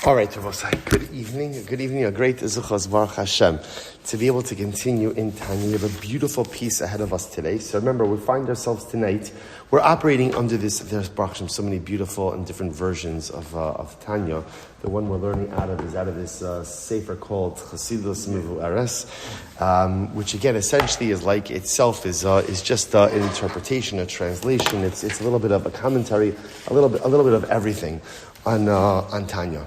All right, Ravosai, good evening, a great Zuchas Baruch Hashem, to be able to continue in Tanya. We have a beautiful piece ahead of us today. So remember, we find ourselves tonight, we're operating under this, there's Baruch Hashem, so many beautiful and different versions of Tanya. The one we're learning out of is out of this sefer called Chasidus Mivu'eres, which again, essentially is like itself is just an interpretation, a translation. It's a little bit of a commentary, a little bit of everything on Tanya.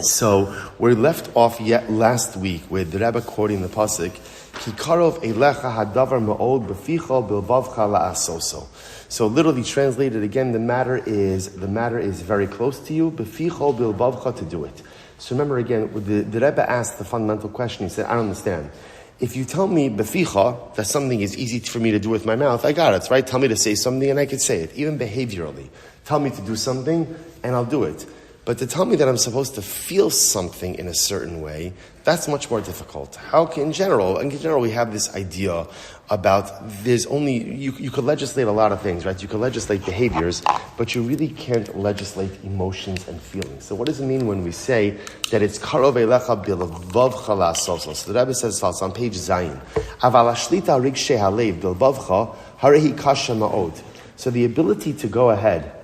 So we left off yet last week with the Rebbe quoting the pasuk, "Ki karov elecha hadavar ma'od b'ficha bilvavcha la'asoso." So literally translated again, the matter is very close to you, b'ficha bilvavcha, to do it. So remember again, the Rebbe asked the fundamental question. He said, "I don't understand. If you tell me b'ficha that something is easy for me to do with my mouth, I got it, right? Tell me to say something and I could say it, even behaviorally. Tell me to do something and I'll do it. But to tell me that I'm supposed to feel something in a certain way, that's much more difficult. In general, we have this idea about there's only, you could legislate a lot of things, right? You could legislate behaviors, but you really can't legislate emotions and feelings. So what does it mean when we say that it's karov elecha bilvavcha la'asoso? So the Rebbe says on page Zayin, aval hashlita rigshe halev bilvavcha harehi kasha ma'od. So the ability to go ahead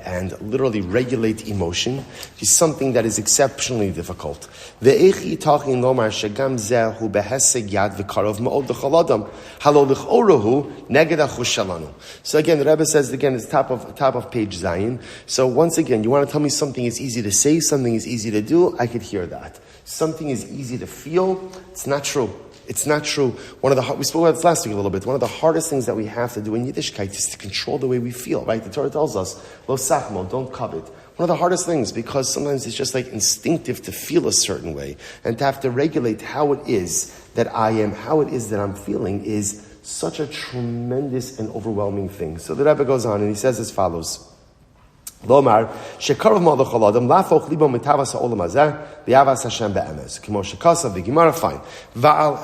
and literally regulate emotion is something that is exceptionally difficult. So again, the Rebbe says again, it's top of page Zayin. So once again, you want to tell me something is easy to say, something is easy to do, I could hear that. Something is easy to feel, it's not true. It's not true. We spoke about this last week a little bit. One of the hardest things that we have to do in Yiddishkeit is to control the way we feel, right? The Torah tells us, lo sachmo, don't covet. One of the hardest things, because sometimes it's just like instinctive to feel a certain way, and to have to regulate how it is that I am, how it is that I'm feeling, is such a tremendous and overwhelming thing. So the Rebbe goes on and he says as follows. Lomar shekarov malach haladam lafoch libo mitavas ha'olam hazeh li'avas Hashem be'emes. Kimo shekasav the Gemara, fine. Va'al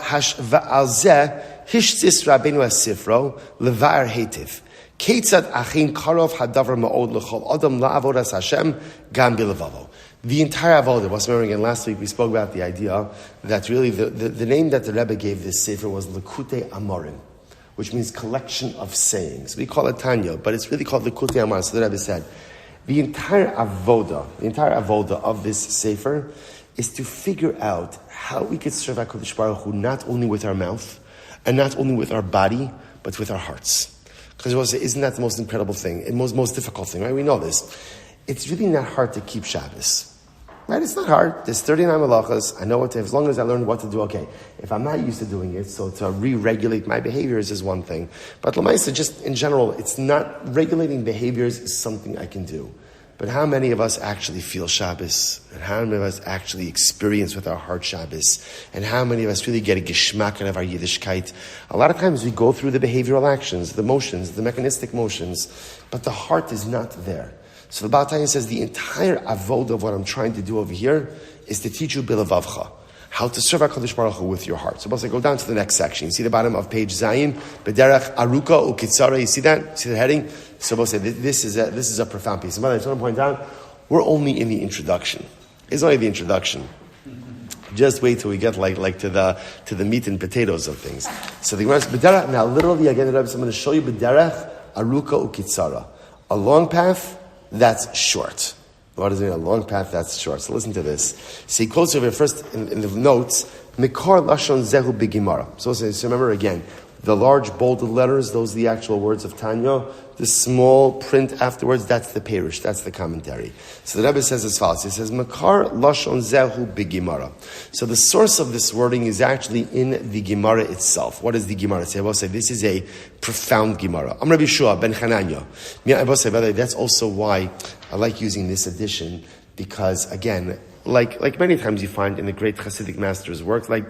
zeh hishtzis Rabbeinu Sifro levar hetiv. Ketzad achin karov hadavar ma'od l'chol adam la'avodas Hashem gam bilevavo. The entire avodah. Was remembering again last week we spoke about the idea that really the name that the Rebbe gave this sefer was Likutei Amorim, which means collection of sayings. We call it Tanya, but it's really called Likutei Amorim. So the Rebbe said, the entire avoda of this sefer is to figure out how we could serve HaKadosh Baruch Hu not only with our mouth and not only with our body, but with our hearts. Because isn't that the most incredible thing, the most difficult thing, right? We know this. It's really not hard to keep Shabbos. Right? It's not hard. There's 39 malachas. I know what to, as long as I learn what to do, okay. If I'm not used to doing it, so to re-regulate my behaviors is one thing. But Lamaisa, just in general, it's not, regulating behaviors is something I can do. But how many of us actually feel Shabbos? And how many of us actually experience with our heart Shabbos? And how many of us really get a geschmack out of our Yiddishkeit? A lot of times we go through the behavioral actions, the motions, the mechanistic motions, but the heart is not there. So the Baal Tanya says the entire avodah of what I'm trying to do over here is to teach you bilevavcha, how to serve HaKadosh Baruch Hu with your heart. So go down to the next section. You see the bottom of page Zayin, B'derech Aruka Ukitzara. You see that? See the heading? So we'll say this is a profound piece. And by the way, I just want to point out, we're only in the introduction. It's only the introduction. Just wait till we get like to the meat and potatoes of things. So the Gemara says B'derech. Now, literally again, I'm going to show you B'derech Aruka Ukitzara, a long path that's short. What does it mean? A long path that's short. So listen to this. So he quotes over first in the notes, Mikar Lashon Zehu B'Gemara. So remember again, the large bolded letters, those are the actual words of Tanya. The small print afterwards, that's the Perush, that's the commentary. So the Rebbe says as follows. He says, Makar Lashon Zehu B'Gemara. So the source of this wording is actually in the Gemara itself. What does the Gemara say? I will say this is a profound Gemara. I'm Rabbi Shua ben Chananya. I will say, by the way, that's also why I like using this edition, because again, like many times you find in the great Hasidic masters' work, like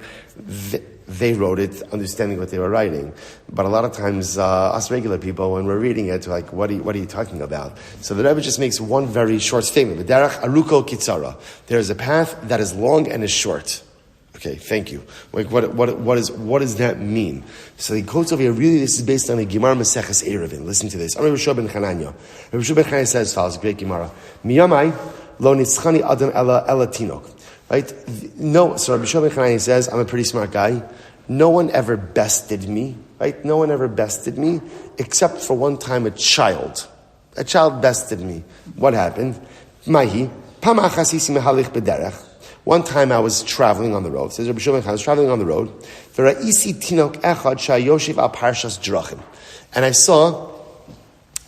they wrote it understanding what they were writing. But a lot of times, us regular people, when we're reading it, like, what are you talking about? So the Rebbe just makes one very short statement. B'derech aruko kitzara. There is a path that is long and is short. Okay, thank you. Like, what does that mean? So he quotes over here, really, this is based on a Gemara Maseches Erevin. Listen to this. Rabbi Shua ben Chananya. Rabbi Shua ben Chananya says as follows, great Gemara. Miyamai lo nitzchani adam ela tinok. Right? No, so Rabbi Shua ben Chananya says, I'm a pretty smart guy. No one ever bested me. Right? No one ever bested me, except for one time a child. A child bested me. What happened? Mahi, pamachas isi mehalich bederech. One time I was traveling on the road. Says Rabbi Shimon, I was traveling on the road. And I saw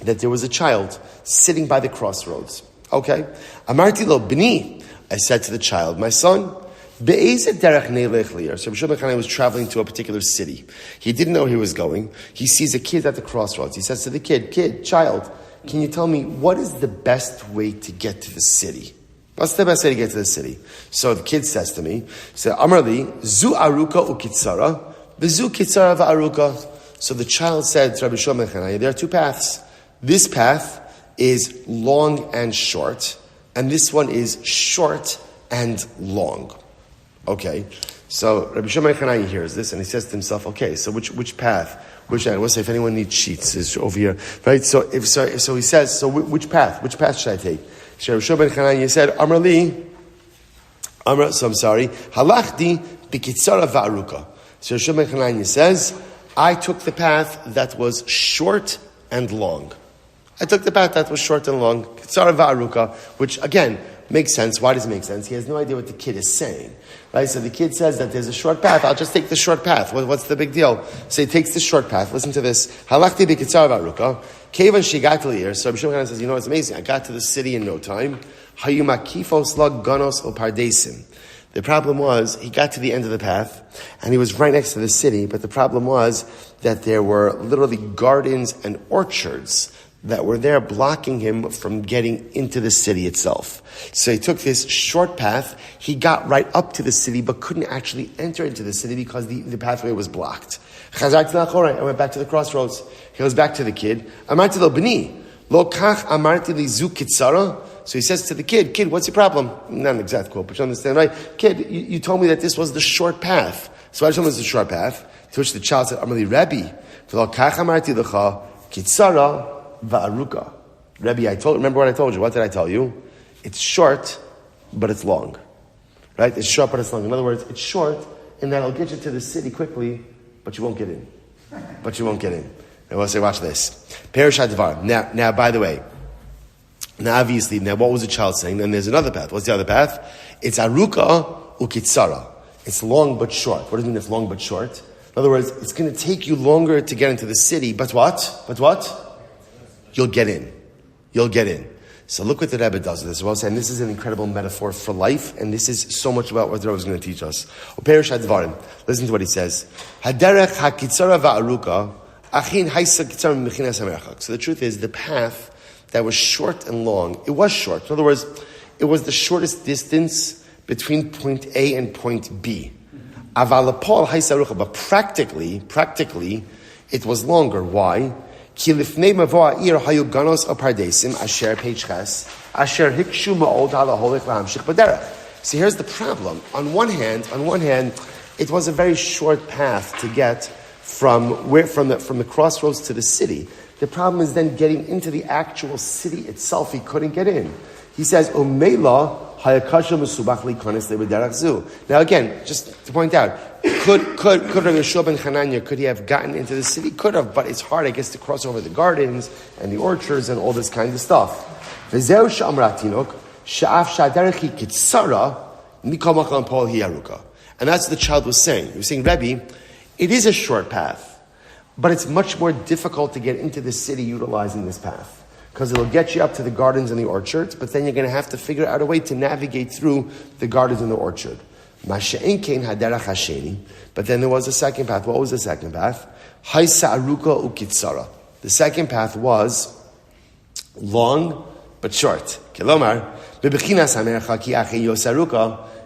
that there was a child sitting by the crossroads. Okay? Amarti lo b'ni. I said to the child, my son, so Rabbi Shimon was traveling to a particular city. He didn't know where he was going. He sees a kid at the crossroads. He says to the kid, child, can you tell me what is the best way to get to the city? What's the best way to get to the city? So the kid says to me, Amarli, zu aruka ukitsara, v'zu kitsara v'aruka. So the child said to Rabbi Shimon, there are two paths. This path is long and short, and this one is short and long. Okay, so Rabbi Shimon hears this, and he says to himself, okay, so which path? Which I will say, if anyone needs sheets, is over here, right? So he says, so which path? Which path should I take? So Rabbi Shimon ben Chananya said, halachti b'kitzara va'aruka. So Rabbi Shimon ben Chananya says, I took the path that was short and long. I took the path that was short and long, kitzara va'aruka, which again makes sense. Why does it make sense? He has no idea what the kid is saying, right? So the kid says that there's a short path. I'll just take the short path. What's the big deal? So he takes the short path. Listen to this. Halachti b'kitzara va'aruka. Kevan shigat li'ir. So Rabbi Shimon says, it's amazing. I got to the city in no time. Hayumakifos lag ganos o pardesim. The problem was, he got to the end of the path, and he was right next to the city, but the problem was that there were literally gardens and orchards that were there blocking him from getting into the city itself. So he took this short path, he got right up to the city, but couldn't actually enter into the city because the pathway was blocked. I went back to the crossroads. He goes back to the kid. Amarti lo b'ni, lo kach amarti li zu kitzara. So he says to the kid, what's your problem? Not an exact quote, but you understand, right? Kid, you told me that this was the short path. So I told him it was the short path. To which the child said, Amali Rebbe, lo kach amarti lecha kitzara va'aruka. Rebbe, remember what I told you? What did I tell you? It's short, but it's long. Right? It's short, but it's long. In other words, it's short, and that'll get you to the city quickly, but you won't get in. And we'll say, watch this. Perishad Dvar. Now, by the way, obviously, what was the child saying? Then there's another path. What's the other path? It's aruka ukitsara. It's long but short. What does it mean it's long but short? In other words, it's going to take you longer to get into the city, but what? You'll get in. So look what the Rebbe does with this. Well, saying this is an incredible metaphor for life, and this is so much about what the Rebbe is going to teach us. Listen to what he says. Haderech hakitzara va'aruka achin haisa kitzara mechinas hamerachak. So the truth is, the path that was short and long, it was short. In other words, it was the shortest distance between point A and point B. Avalapol haisa aruka, but practically, it was longer. Why? Ki lifnei mavo ha'ir hayu ganos apardesim asher peichches asher hikshu ma'od ala holich lahamshich b'derech. See, here's the problem. On one hand, it was a very short path to get from the crossroads to the city. The problem is then getting into the actual city itself. He couldn't get in. He says, "Umeila hayakasha mesubach likanis lebederach zu." Now again, just to point out, could Rabbi Shua ben Chananya, could he have gotten into the city? Could have, but it's hard, I guess, to cross over the gardens and the orchards and all this kind of stuff. V'zeu she'amra tinok she'af sha'derech hi kitzara mikol makam pol hi aruka. And that's what the child was saying. He was saying, Rebbe, it is a short path, but it's much more difficult to get into the city utilizing this path. Because it'll get you up to the gardens and the orchards, but then you're going to have to figure out a way to navigate through the gardens and the orchard. But then there was a second path. What was the second path? The second path was long but short.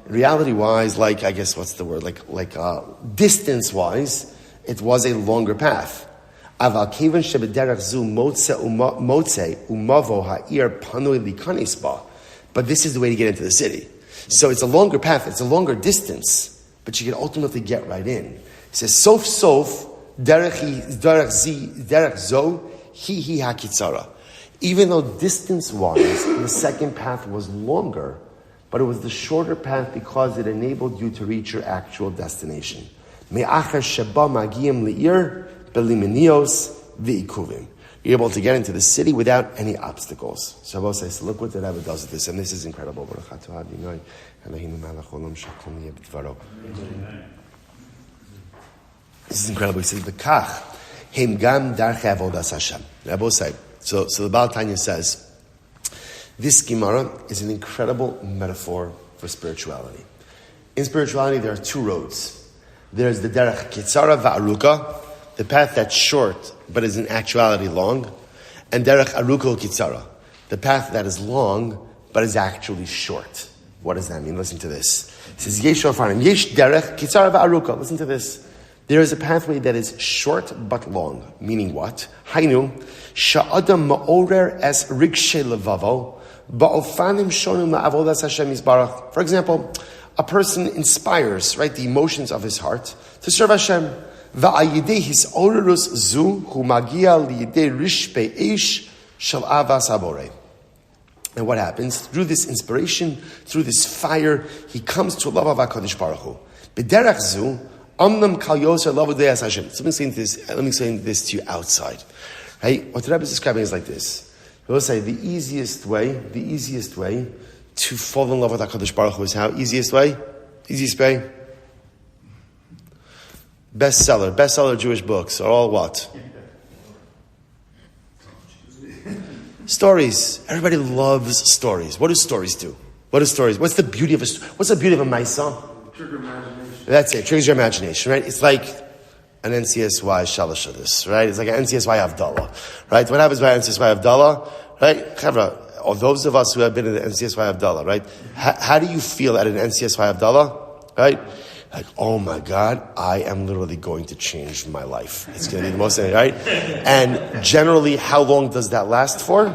Reality-wise, I guess what's the word? Distance-wise, it was a longer path. But this is the way to get into the city. So it's a longer path, it's a longer distance, but you can ultimately get right in. He says, Sof Sof, derech zo, hi hakitzara. Even though distance-wise, the second path was longer, but it was the shorter path because it enabled you to reach your actual destination. Me'achar sheba magiyim le'ir belimenios v'ikuvim. You're able to get into the city without any obstacles. Shabbos says, look what the Rebbe does with this, and this is incredible. This is incredible. He says, "V'kach hem gam darchei avodas Hashem." Rebbe said. So the Baal Tanya says, this Gemara is an incredible metaphor for spirituality. In spirituality, there are two roads. There's the derech kitzara va'aruka, the path that's short but is in actuality long, and derech aruka kitzara, the path that is long but is actually short. What does that mean? Listen to this. It says, yesh ofarim, yesh derech kitzara va'aruka. Listen to this. There is a pathway that is short but long. Meaning what? Hainu, sha'adam ma'orer es rigshe levavo, ba'ofanim shonim la'avodas Hashem yisbarach. For example, a person inspires, right, the emotions of his heart to serve Hashem. Va'ayidei his orerus zu hu magia liyidei rishpe eish shel avas abore. And what happens? Through this inspiration, through this fire, he comes to love of HaKadosh Baruch Hu. B'derech zu, amnam kal yoser lavudei as Hashem. Let me explain this to you outside. Right? What the Rebbe is describing is like this. He will say the easiest way to fall in love with HaKadosh Baruch Hu is how? Easiest way? Bestseller Jewish books are all what? Stories. Everybody loves stories. What do stories do? What's the beauty of a Maisa? Trigger imagination. That's it. Triggers your imagination, right? It's like an NCSY Shalashadis, right? It's like an NCSY Havdalah, right? What happens by NCSY Havdalah, right? Chavra, or those of us who have been in the NCSY Havdalah, right? How do you feel at an NCSY Havdalah, right? Like, oh my God, I am literally going to change my life. It's going to be the most, right? And generally, how long does that last for?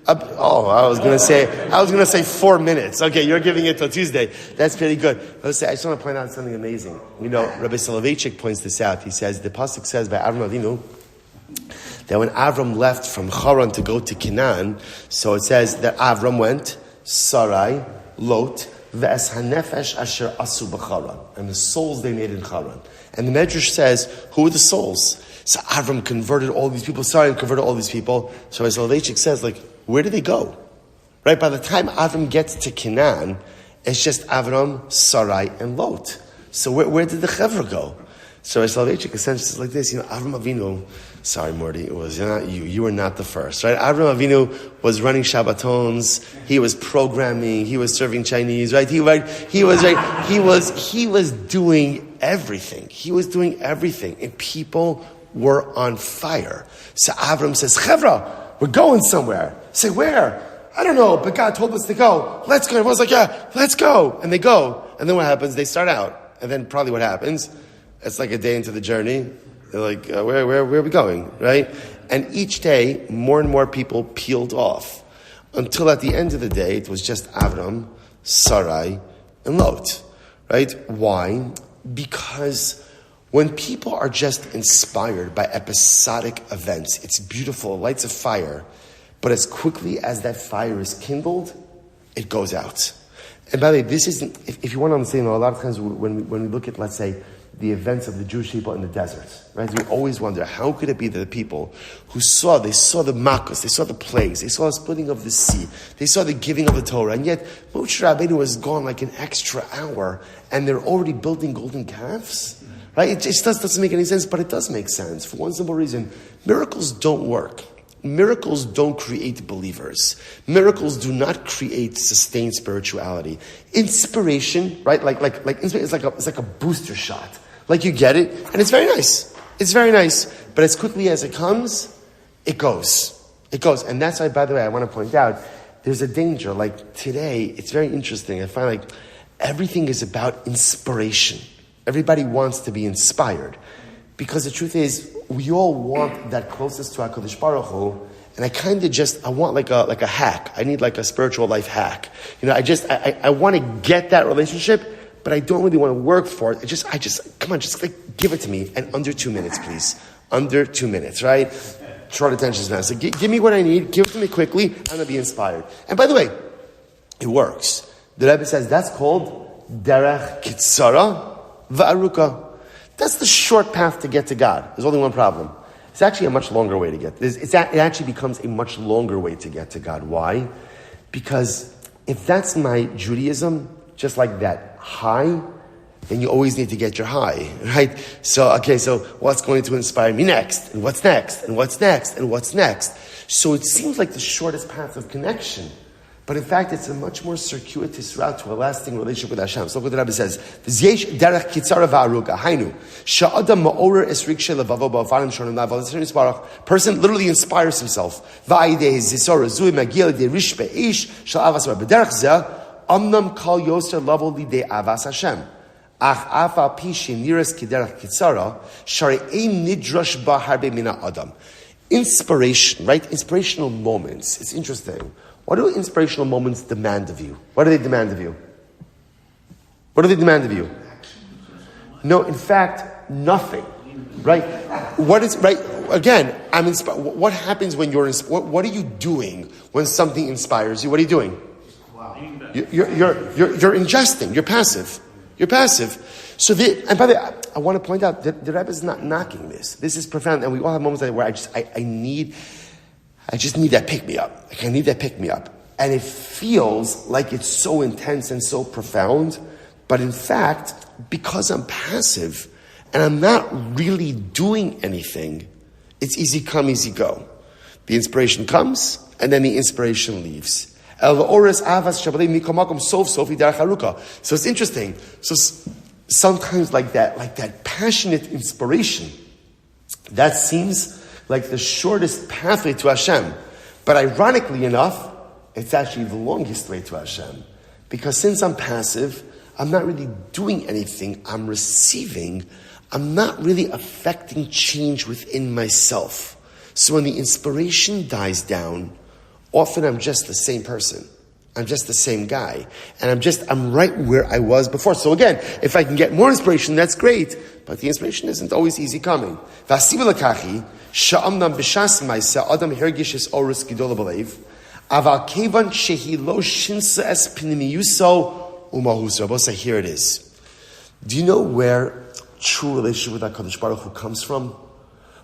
I was going to say 4 minutes. Okay, you're giving it till Tuesday. That's pretty good. I just want to point out something amazing. Rabbi Soloveitchik points this out. He says, the pasuk says by Avram Avinu, that when Avram left from Haran to go to Canaan, so it says that Avram went, Sarai, Lot, Ve'es hanefesh asher asu b'Charan, and the souls they made in Haran. And the Medrash says, who are the souls? So Avram converted all these people, Sarai converted all these people. So Rabbi Soloveitchik says, where do they go? Right? By the time Avram gets to Canaan, it's just Avram, Sarai, and Lot. So where did the Chevra go? So Rabbi Soloveitchik essentially says like this, Avram Avinu, sorry Morty, it was not you. You were not the first, right? Avram Avinu was running Shabbatons, he was programming, he was serving Chinese, right? He was doing everything. He was doing everything. And people were on fire. So Avram says, Chevra, we're going somewhere. Say, where? I don't know, but God told us to go. Let's go. Everyone's like, yeah, let's go. And they go. And then what happens? They start out. And then probably what happens? It's like a day into the journey. They're like, where are we going? Right? And each day, more and more people peeled off. Until at the end of the day, it was just Avram, Sarai, and Lot. Right? Why? Because when people are just inspired by episodic events, it's beautiful, lights a fire, but as quickly as that fire is kindled, it goes out. And by the way, this isn't, if you want to understand, a lot of times when we look at, let's say, the events of the Jewish people in the desert, right? We always wonder, how could it be that the people who saw the Makkos, they saw the plagues, they saw the splitting of the sea, they saw the giving of the Torah, and yet Moshe Rabbeinu was gone like an extra hour, and they're already building golden calves? Right? It just doesn't make any sense, but it does make sense for one simple reason. Miracles don't work. Miracles don't create believers. Miracles do not create sustained spirituality. Inspiration, right? Like inspiration, it's like a booster shot. Like you get it, and it's very nice. It's very nice. But as quickly as it comes, it goes. It goes. And that's why, by the way, I want to point out, there's a danger. Like today, it's very interesting. I find like everything is about inspiration. Everybody wants to be inspired. Because the truth is, we all want that closest to HaKadosh Baruch Hu, and I want like a hack. I need like a spiritual life hack. I want to get that relationship, but I don't really want to work for it. Come on, just like give it to me. And under 2 minutes, please. Under 2 minutes, right? Short attention span. So give me what I need, give it to me quickly, I'm going to be inspired. And by the way, it works. The Rebbe says that's called derech kitzara va'aruka. That's the short path to get to God. There's only one problem. It's actually a much longer way to get. It actually becomes a much longer way to get to God. Why? Because if that's my Judaism, just like that high, then you always need to get your high, right? So what's going to inspire me next? And what's next? And what's next? And what's next? So it seems like the shortest path of connection. But in fact, it's a much more circuitous route to a lasting relationship with Hashem. So look what the Rebbe says. Person literally inspires himself. Inspiration, right? Inspirational moments. It's interesting. What do inspirational moments demand of you? What do they demand of you? What do they demand of you? No, in fact, nothing. Right? What is right? Again, I'm inspired. What happens when you're inspired? What are you doing when something inspires you? What are you doing? You're ingesting. You're passive. You're passive. And by the way, I want to point out that the Rebbe is not knocking this. This is profound, and we all have moments like where I just need that pick me up. Like I need that pick me up. And it feels like it's so intense and so profound. But in fact, because I'm passive and I'm not really doing anything, it's easy come, easy go. The inspiration comes and then the inspiration leaves. So it's interesting. So sometimes like that passionate inspiration, that seems like the shortest pathway to Hashem. But ironically enough, it's actually the longest way to Hashem. Because since I'm passive, I'm not really doing anything, I'm receiving, I'm not really affecting change within myself. So when the inspiration dies down, often I'm just the same person. I'm just the same guy. And I'm right where I was before. So again, if I can get more inspiration, that's great. But the inspiration isn't always easy coming. Sha'amnam b'shas ma'isa adam hergishes orus gidola b'leiv aval kevan shehi lo shinsa es pnimiyuso umahusa. Bosa, here it is. Do you know where true relationship with HaKadosh Baruch Hu comes from?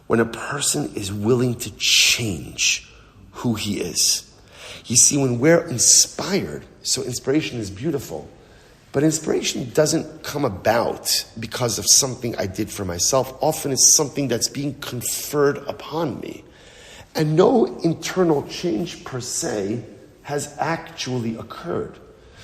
When a person is willing to change who he is. You see, when we're inspired, so inspiration is beautiful, but inspiration doesn't come about because of something I did for myself. Often it's something that's being conferred upon me. And no internal change per se has actually occurred.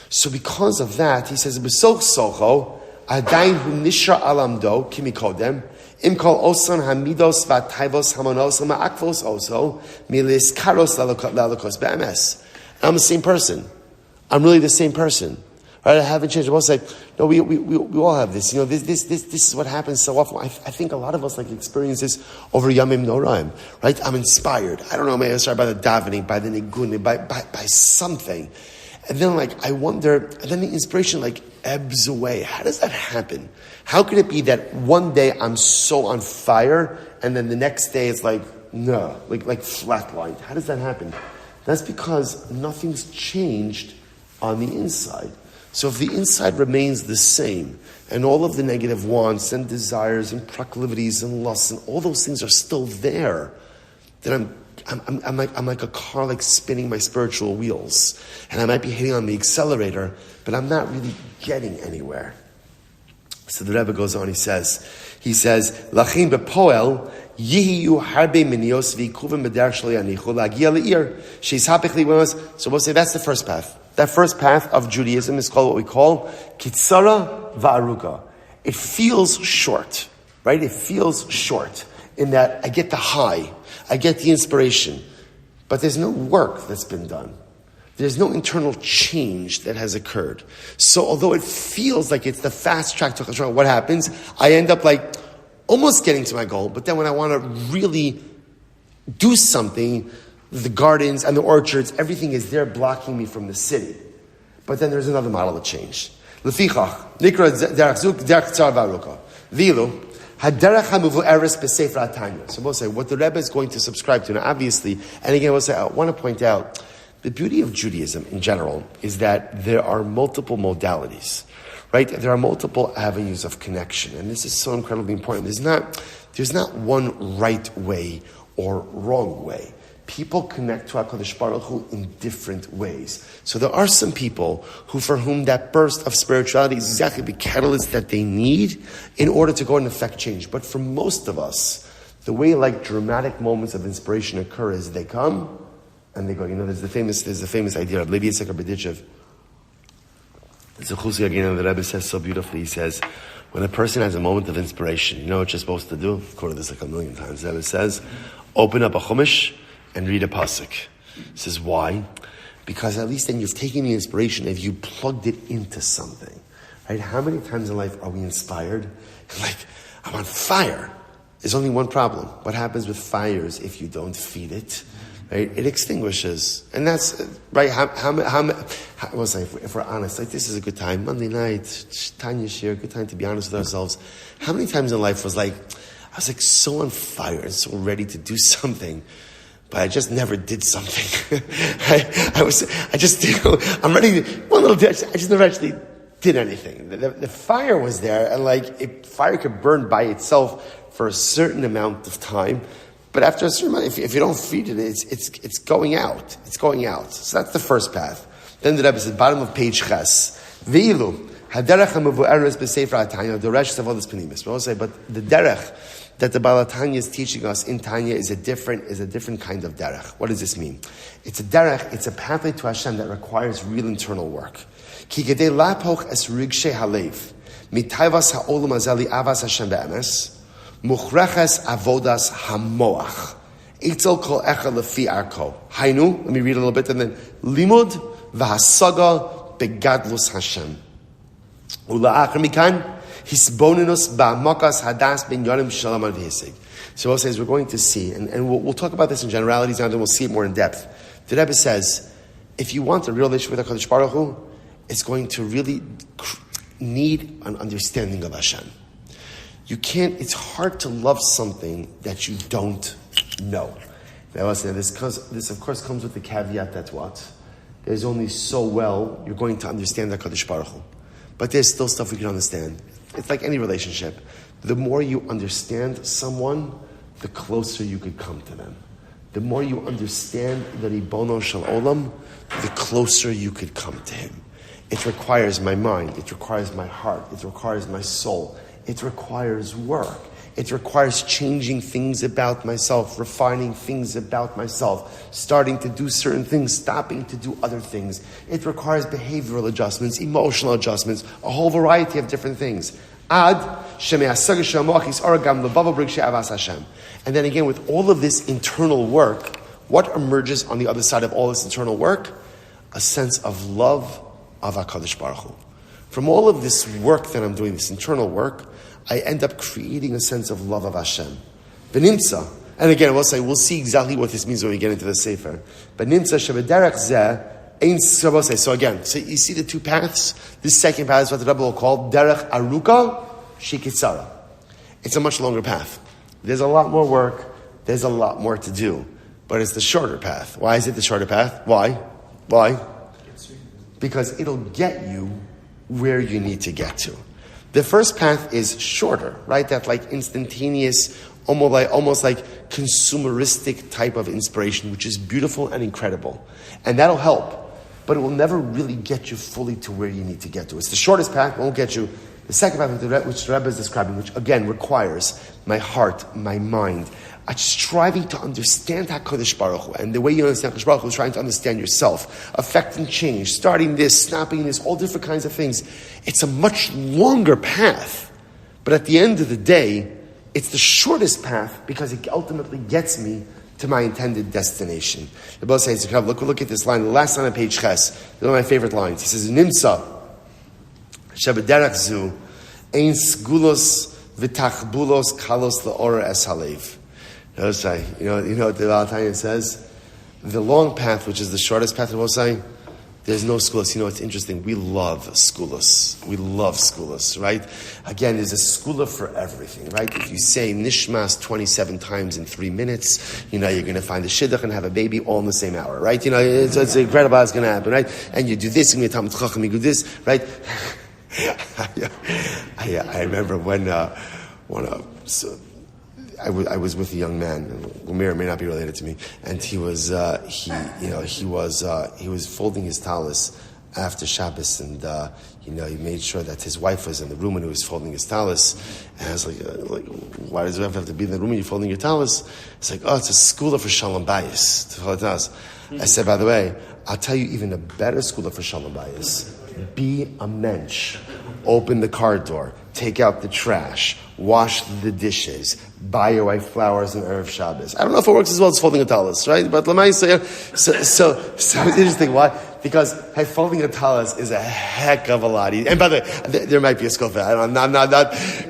So because of that, he says, B'soch socho, adayin hu nishra alamdo, kimi kodem, im kol osan hamidos v'atayvos hamonos ma'akvos oso, milis karos lalokos be'emes. I'm the same person. I'm really the same person. Right? I haven't changed. I'm also like, no, we all have this. You know, this is what happens so often. I think a lot of us experience this over Yamim Noraim. Right? I'm inspired. I don't know, maybe I started by the davening, by the nigun, by something. And then I wonder, and then the inspiration ebbs away. How does that happen? How can it be that one day I'm so on fire and then the next day it's no, flatlined? How does that happen? That's because nothing's changed on the inside. So if the inside remains the same, and all of the negative wants and desires and proclivities and lusts and all those things are still there, then I'm like a car spinning my spiritual wheels, and I might be hitting on the accelerator, but I'm not really getting anywhere. So the Rebbe goes on. He says, "Lachim bepoel yihiyu harbe minios v'ikuvim b'derech shelo yanichu lagia le'ir sheis hapich li'wenos." So we'll say that's the first path. That first path of Judaism is called what we call kitzara va'aruga. It feels short, right? It feels short in that I get the high, I get the inspiration, but there's no work that's been done. There's no internal change that has occurred. So although it feels like it's the fast track to control, what happens? I end up almost getting to my goal, but then when I want to really do something, the gardens and the orchards, everything is there blocking me from the city. But then there's another model of change. Lefichach, nikra derech zuk, derech tzar v'aruka. Vilu, haderech hamuvu'eres b'sefer HaTanya. So we'll say, what the Rebbe is going to subscribe to, now obviously, and again, we'll say, I want to point out, the beauty of Judaism in general is that there are multiple modalities, right? There are multiple avenues of connection, and this is so incredibly important. There's not one right way or wrong way. People connect to HaKadosh Baruch Hu in different ways. So there are some people for whom that burst of spirituality is exactly the catalyst that they need in order to go and affect change. But for most of us, the way like dramatic moments of inspiration occur is they come and they go. You know, there's the famous idea of Levi Yitzchak Berditchev. There's a chusik again, the Rebbe says so beautifully. He says, when a person has a moment of inspiration, you know what you're supposed to do? I've quoted this like a million times. The Rebbe says, open up a chumash and read a pasuk. He says, why? Because at least then you've taken the inspiration and you plugged it into something. Right? How many times in life are we inspired? Like, I'm on fire. There's only one problem. What happens with fires if you don't feed it? Right? It extinguishes. And that's, right, if we're honest, like this is a good time, Monday night, Tanya Chaburah, good time to be honest with ourselves. How many times in life I was like so on fire and so ready to do something, but I just never did something. I just never actually did anything. The fire was there, and fire could burn by itself for a certain amount of time, but after a certain amount, if you don't feed it, it's going out. It's going out. So that's the first path. Then the Rebbe said, bottom of page Ches, V'ilu haderech hamuvu'eres b'sefer HaTanya, the rest of all this penimis. We'll say, but the derech that the Baal Tanya is teaching us in Tanya is a different kind of derech. What does this mean? It's a derech, it's a pathway to Hashem that requires real internal work. Ki gedei lapoch es rigshe halev, mitayvas ha'olam hazeh li'avas Hashem be'emes, muchreches avodas hamoach, itzel kol echad lefi arko. Hainu, let me read a little bit, and then limud v'hasaga begadlus Hashem. Ula'achar mikan, hisbonenus ba'makas hadas ben yonim shalom al v'hisig. So what says we're going to see, and we'll talk about this in generalities now, and then we'll see it more in depth. The Rebbe says, if you want a real relationship with HaKadosh Baruch Hu, it's going to really need an understanding of Hashem. It's hard to love something that you don't know. This of course comes with the caveat that what? There's only so well you're going to understand HaKadosh Baruch Hu. But there's still stuff we can understand. It's like any relationship. The more you understand someone, the closer you could come to them. The more you understand the Ribono Shel Olam, the closer you could come to him. It requires my mind. It requires my heart. It requires my soul. It requires work. It requires changing things about myself, refining things about myself, starting to do certain things, stopping to do other things. It requires behavioral adjustments, emotional adjustments, a whole variety of different things. And then again, with all of this internal work, what emerges on the other side of all this internal work? A sense of love of HaKadosh Baruch Hu. From all of this work that I'm doing, this internal work, I end up creating a sense of love of Hashem. Benimtza, and again, we'll see exactly what this means when we get into the Sefer. Benimtza shebederech zeh ein sabosei. So again, so you see the two paths. This second path is what the Rebbe will call derech aruka shikitsara. It's a much longer path. There's a lot more work. There's a lot more to do, but it's the shorter path. Why is it the shorter path? Why? Because it'll get you where you need to get to. The first path is shorter, right? That like instantaneous, almost like consumeristic type of inspiration, which is beautiful and incredible. And that'll help, but it will never really get you fully to where you need to get to. It's the shortest path, it won't get you. The second path, which the Rebbe is describing, which again requires my heart, my mind, striving to understand HaKadosh Baruch Hu. And the way you understand HaKadosh Baruch Hu is trying to understand yourself, affecting change, starting this, stopping this, all different kinds of things. It's a much longer path. But at the end of the day, it's the shortest path because it ultimately gets me to my intended destination. The Bible says, look at this line, the last line on page Ches, one of my favorite lines. He says, Nimsa, Shebederach zu, ein sgulos v'tachbulos kalos la'ora es halev. You know what the Baal Tanya says? The long path, which is the shortest path, we'll say, There's no schoolis. You know, it's interesting. We love schoolis. We love schoolis, right? Again, there's a schoola for everything, right? If you say nishmas 27 times in 3 minutes, you know, you're going to find a shidduch and have a baby all in the same hour, right? You know, it's incredible how it's going to happen, right? And you do this, and you do this, right? I remember when I was with a young man who may or may not be related to me, and he was folding his talis after Shabbos, and he made sure that his wife was in the room when he was folding his talis. And I was like, why does your wife have to be in the room when you're folding your talis? It's like, it's a school for shalom bayis to fold talis. I said, by the way, I'll tell you even a better school for shalom bayis. Be a mensch. Open the car door. Take out the trash. Wash the dishes. Buy your wife flowers on Erev Shabbos. I don't know if it works as well as folding a talis, right? But so it's interesting. Why? Because folding a talis is a heck of a lot easier. And by the way, there might be a skill for that. I'm not.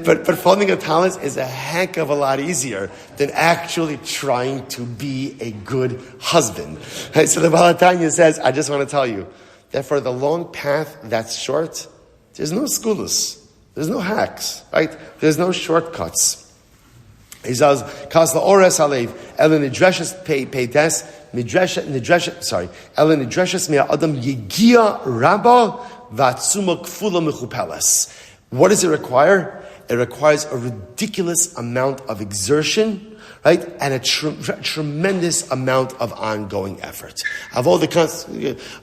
But folding a talis is a heck of a lot easier than actually trying to be a good husband. Right? So the Tanya says, I just want to tell you that for the long path that's short, there's no schoolis. There's no hacks, right? There's no shortcuts. He says, "Kas laores halev elen nidreshes peites nidreshes. Sorry, elen nidreshes mea adam yegia rabba v'atzuma kfula mechupeles." What does it require? It requires a ridiculous amount of exertion, right, and a tremendous amount of ongoing effort. Avoda,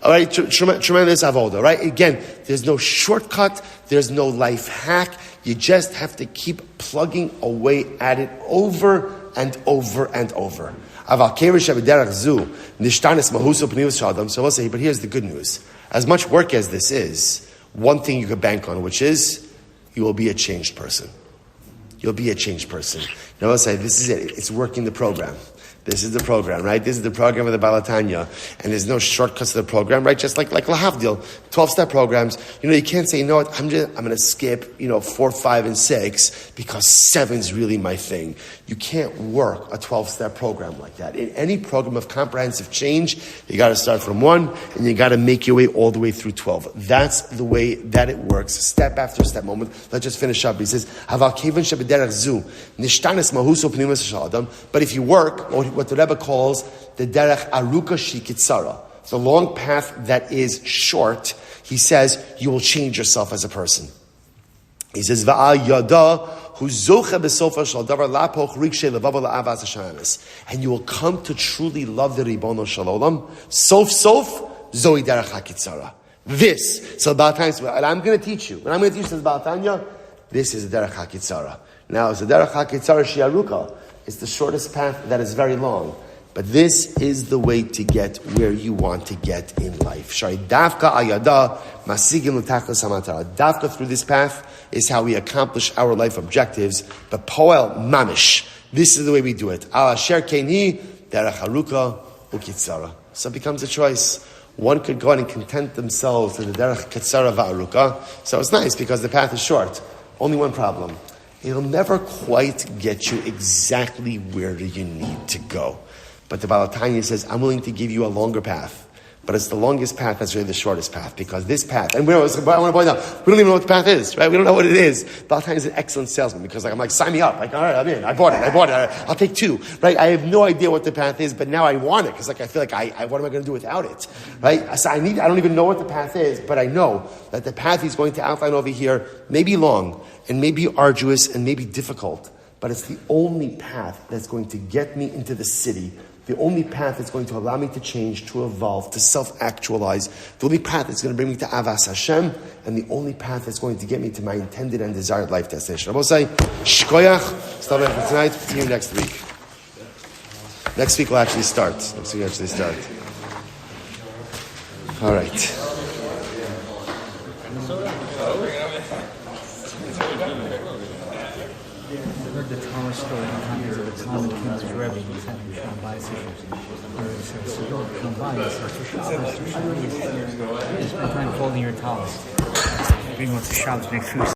all right, tremendous avoda, right? Again, there's no shortcut, there's no life hack. You just have to keep plugging away at it over and over and over. So we'll say, but here's the good news. As much work as this is, one thing you could bank on, which is you will be a changed person. You'll be a changed person. Now I'll say, this is it. It's working the program. This is the program, right? This is the program of the Balatanya. And there's no shortcuts to the program, right? Just like Lahavdil, 12-step programs. You can't say, what, I'm going to skip, 4, 5, and 6 because 7's really my thing. You can't work a 12-step program like that. In any program of comprehensive change, you got to start from 1 and you got to make your way all the way through 12. That's the way that it works, step after step. Moment. Let's just finish up. He says, but if you work, what the Rebbe calls the derech aruka shikitzara, the long path that is short, he says, you will change yourself as a person. He says, and you will come to truly love the Ribono Shel Olam. Sof zoi derech hakitzara. This, so Baal Tanya, and I'm going to teach you. When I'm going to teach you, Baal Tanya, this is the derech hakitzara. Now, it's the derech hakitzara shiaruka. It's the shortest path that is very long. But this is the way to get where you want to get in life. Shari davka ayada masigim l'tachlis hamatara. Davka through this path is how we accomplish our life objectives. But poel mamish. This is the way we do it. Al asher keni derech haruka ukitzara. So it becomes a choice. One could go and content themselves to the derech kitzara va'aruka. So it's nice because the path is short. Only one problem. It'll never quite get you exactly where you need to go. But the Baal Tanya says, I'm willing to give you a longer path. But it's the longest path that's really the shortest path. Because this path, and I want to point out, we don't even know what the path is, right? We don't know what it is. Baal Tanya is an excellent salesman because I'm like, sign me up. Like, all right, I'm in. I bought it. I'll take 2, right? I have no idea what the path is, but now I want it because I feel like what am I going to do without it, right? So I don't even know what the path is, but I know that the path he's going to outline over here may be long and may be arduous and may be difficult, but it's the only path that's going to get me into the city. The only path that's going to allow me to change, to evolve, to self-actualize. The only path that's going to bring me to Avas Hashem. And the only path that's going to get me to my intended and desired life destination. I will say, Shkoyach, stop it for tonight. See you next week. Next week we'll actually start. All right. The Talmud story of the Talmud King's Rebbe was having Shabbat so don't come by and say, for Shabbos, you spend time folding your towels. Bring one to Shabbos next week.